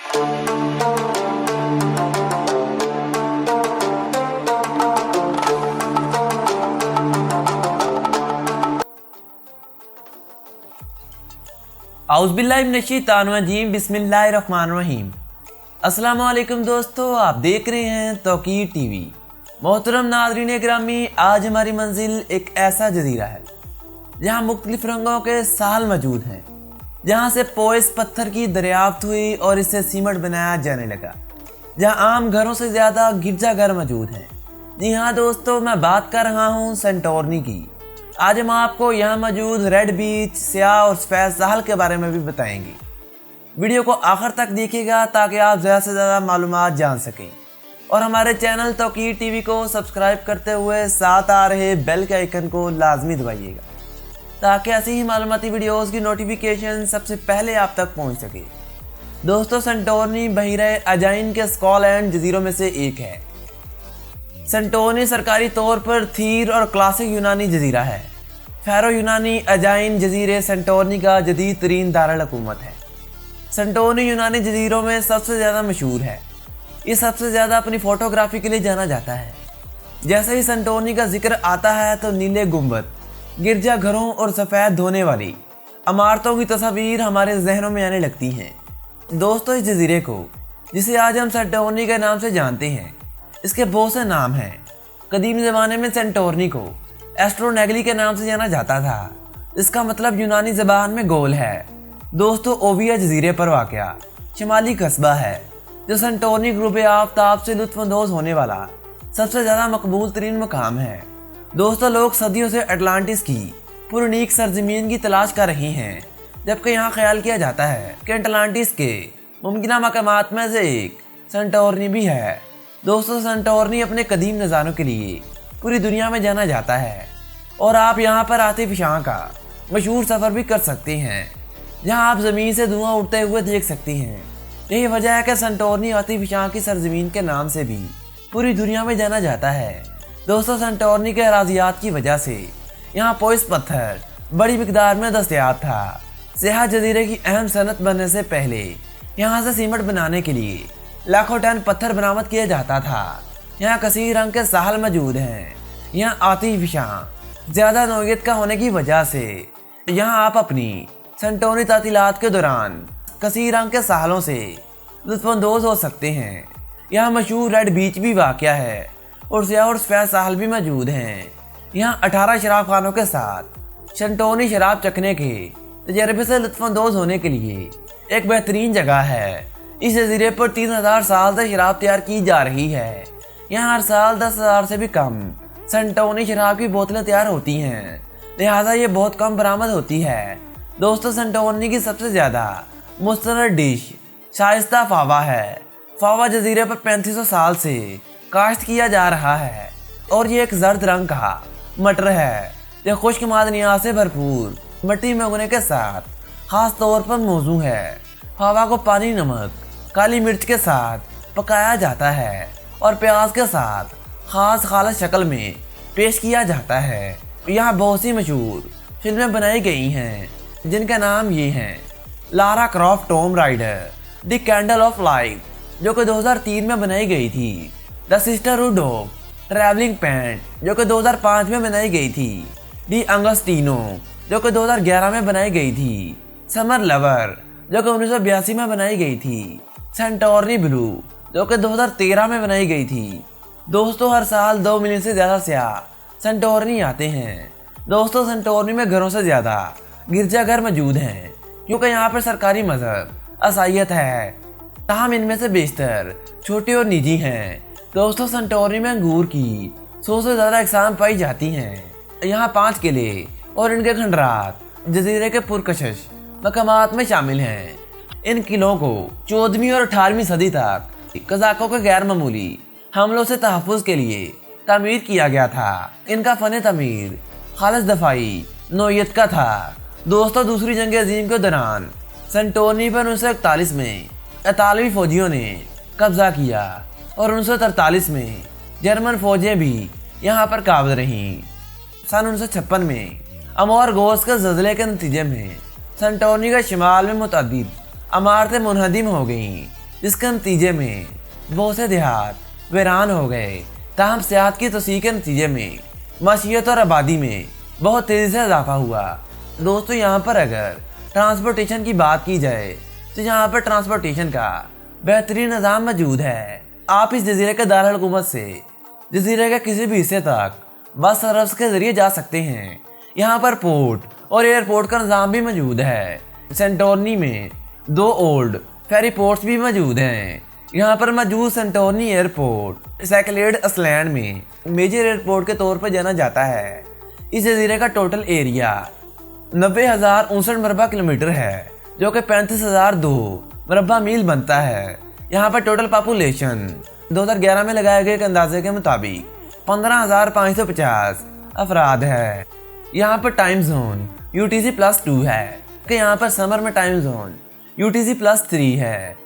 औज़ुबिल्लाहिमिनश्शैतानिर्रजीम बिस्मिल्लाहिर्रहमानिर्रहीम। अस्सलाम वालेकुम दोस्तों, आप देख रहे हैं तौकीर टीवी। मोहतरम नाज़रीन गिरामी, आज हमारी मंजिल एक ऐसा जजीरा है जहाँ मुख्तलिफ रंगों के साल मौजूद हैं, जहाँ से पोइस पत्थर की दरियाफ्त हुई और इससे सीमेंट बनाया जाने लगा, जहाँ आम घरों से ज़्यादा गिरजाघर मौजूद हैं। जी हाँ दोस्तों, मैं बात कर रहा हूँ सेंटोरनी की। आज हम आपको यहाँ मौजूद रेड बीच, स्याह और सफ़ेद साहल के बारे में भी बताएंगे। वीडियो को आखिर तक देखिएगा ताकि आप ज़्यादा से ज़्यादा मालूमात जान सकें और हमारे चैनल तौकीर टीवी को सब्सक्राइब करते हुए साथ आ रहे बेल के आइकन को लाजमी दबाइएगा ताकि ऐसी ही मालूमाती वीडियोज़ की नोटिफिकेशन सबसे पहले आप तक पहुँच सके। दोस्तों, सेंटोरनी बहीरे अजाइन के स्कॉलैंड जजीरों में से एक है। सेंटोरनी सरकारी तौर पर थीर और क्लासिक यूनानी जजीरा है। फैरो यूनानी अजाइन जजीरे सेंटोरनी का जदीद तरीन दारुल हुकूमत है। सेंटोरनी यूनानी जजीरों में सबसे ज़्यादा मशहूर है। ये सबसे ज़्यादा अपनी फ़ोटोग्राफी के लिए जाना जाता है। जैसे ही सेंटोरनी का जिक्र आता है तो नीले गुंबद, गिरजा घरों और सफ़ेद धोने वाली इमारतों की तस्वीर हमारे जहनों में आने लगती हैं। दोस्तों, इस जजीरे को, जिसे आज हम सेंटोरनी के नाम से जानते हैं, इसके बहुत से नाम हैं। कदीम ज़माने में सेंटोरनी को एस्ट्रोनेगली के नाम से जाना जाता था। इसका मतलब यूनानी ज़बान में गोल है। दोस्तों, ओविया जजीरे पर वाक़या शुमाली कस्बा है जो सेंटोरनी ग्रुब आफ्ताब से लुत्फ़अंदोज़ होने वाला सबसे ज़्यादा मकबूल तरीन मकाम है। दोस्तों, लोग सदियों से अटलांटिस की पुरनीक सरजमीन की तलाश कर रहे हैं, जबकि यहाँ ख्याल किया जाता है कि अटलांटिस के मुमकिन मकामात में से एक सेंटोरनी भी है। दोस्तों, सेंटोरनी अपने कदीम नज़ारों के लिए पूरी दुनिया में जाना जाता है और आप यहाँ पर आतिफशां का मशहूर सफ़र भी कर सकते हैं, जहाँ आप ज़मीन से धुआं उड़ते हुए देख सकते हैं। यही वजह है कि सेंटोरनी आतिफशां की सरजमीन के नाम से भी पूरी दुनिया में जाना जाता है। दोस्तों, सेंटोरनी के अराज़ियात की वजह से यहाँ पोइस पत्थर बड़ी मिकदार में दस्तयाब था। स्याह जजीरे की अहम सनत बनने से पहले यहाँ से सीमेंट बनाने के लिए लाखों टन पत्थर बरामद किया जाता था। यहाँ कसीर रंग के साहल मौजूद हैं। यहाँ आतिफशां ज़्यादा नौयत का होने की वजह से यहाँ आप अपनी सेंटोरनी तातीलात के दौरान कसीर रंग के साहलों से लुत्फ़अंदोज़ हो सकते हैं। यहाँ मशहूर रेड बीच भी वाक़या है और स्याह और सफ़ेद साहल भी मौजूद हैं। यहाँ 18 शराब खानों के साथ सेंटोरनी शराब चखने के तजर्बे से लुत्फ़अंदोज़ होने के लिए एक बेहतरीन जगह है। इस जजीरे पर 3000 साल से शराब तैयार की जा रही है। यहाँ हर साल 10,000 से भी कम सेंटोरनी शराब की बोतलें तैयार होती हैं, लिहाजा ये बहुत कम बरामद होती है। दोस्तों, सेंटोरनी की सबसे ज़्यादा मुस्तनद डिश शाइस्ता फावा है। फावा जजीरे पर 3500 साल से काश्त किया जा रहा है और ये एक जर्द रंग का मटर है जो खुश्क मादनियात से भरपूर मिट्टी में उगने के साथ ख़ास तौर पर मौजू है। फावा को पानी, नमक, काली मिर्च के साथ पकाया जाता है और प्याज के साथ ख़ास खालस शक्ल में पेश किया जाता है। यहाँ बहुत सी मशहूर फिल्में बनाई गई हैं, जिनका नाम ये हैं Lara Croft Tom rider, the candle of life जो कि 2003 में बनाई गई थी, the sisterhood of travelling pant जो कि 2005 में बनाई गई थी, डी अंगस्टीनो जो कि 2011 में बनाई गई थी, समर लवर जो कि 1982 में बनाई गई थी, सेंटोरनी ब्लू जो कि 2013 में बनाई गई थी। दोस्तों, हर साल 2 मिलियन से ज़्यादा स्याह सेंटोरनी आते हैं। दोस्तों, सेंटोरनी में घरों से ज़्यादा गिरजाघर मौजूद हैं क्योंकि यहाँ पर सरकारी मजहब असाइयत है, ताहम इनमें से बेशतर छोटे और निजी हैं। दोस्तों, सेंटोरनी में अंगूर की 100 से ज़्यादा अक़साम पाई जाती हैं। यहाँ 5 किले और इनके खंडरात जजीरे के पुरकशिश मकामात में शामिल हैं। इन किलों को 14वीं और 18वीं सदी तक कज़ाकों के गैर मामूली हमलों से तहफ़्फ़ुज़ के लिए तामीर किया गया था। इनका फ़न तमीर खालिस दफ़ाई नौयत का था। दोस्तों, दूसरी जंग अज़ीम के दौरान सेंटोरनी पर 1941 में इतालवी फ़ौजियों ने कब्ज़ा किया और 1943 में जर्मन फ़ौजें भी यहाँ पर काबिज़ रहीं। सन 1956 में अमोरगोस के ज़लज़ले के नतीजे में सेंटोरनी के शिमाल में मुतअद्दिद इमारतें मुनहदिम हो गईं। जिसके नतीजे में बहुत से देहात वीरान हो गए। ताहम सियाहत की तोसीक के नतीजे में मशीयत और आबादी में बहुत तेज़ी से इजाफा हुआ। दोस्तों, यहाँ पर अगर ट्रांसपोर्टेशन की बात की जाए तो यहाँ पर ट्रांसपोर्टेशन का बेहतरीन निज़ाम मौजूद है। आप इस जजीरे के दारुल हुकूमत से जजीरे के किसी भी हिस्से तक बस सर्विस के जरिए जा सकते हैं। यहाँ पर पोर्ट और एयरपोर्ट का निज़ाम भी मौजूद है। सेंटोर्नी में 2 ओल्ड फेरी पोर्ट्स भी मौजूद हैं। यहाँ पर मौजूद सेंटोर्नी एयरपोर्ट सैकलेड आइलैंड में मेजर एयरपोर्ट के तौर पर जाना जाता है। इस जजीरे का टोटल एरिया 90,059 मरबा किलोमीटर है, जो कि 35,002 मरबा मील बनता है। यहाँ पर टोटल पॉपुलेशन 2011 में लगाए गए एक अंदाजे के मुताबिक 15,550 अफराद है। यहाँ पर टाइम जोन UTC+2 है कि यहाँ पर समर में टाइम जोन UTC+3 है।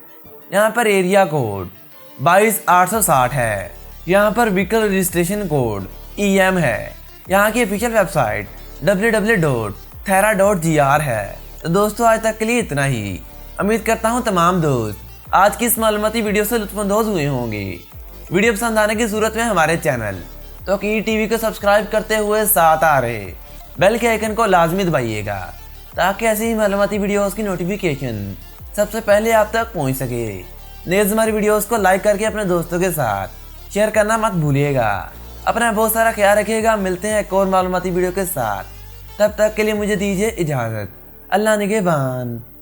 यहाँ पर एरिया कोड 22,860 है। यहाँ पर व्हीकल रजिस्ट्रेशन कोड EM है। यहाँ की ऑफिशियल वेबसाइट www.thera.gr है। तो दोस्तों, आज तक के लिए इतना ही। उम्मीद करता हूँ तमाम दोस्त आज की इस मालूमाती वीडियो से लुत्फ़अंदोज़ हुए होंगे। वीडियो पसंद आने की सूरत में हमारे चैनल तौकीर टीवी को सब्सक्राइब करते हुए साथ आ रहे बेल के आइकन को लाजमी दबाइएगा, ताकि ऐसी ही मालूमाती वीडियोस की नोटिफिकेशन सबसे पहले आप तक पहुंच सके। नेज़ हमारी वीडियोस को लाइक करके अपने दोस्तों के साथ शेयर करना मत भूलिएगा। अपना बहुत सारा ख्याल रखिएगा। मिलते हैं एक और मालूमाती वीडियो के साथ। तब तक के लिए मुझे दीजिए इजाज़त। अल्लाह निगहबान।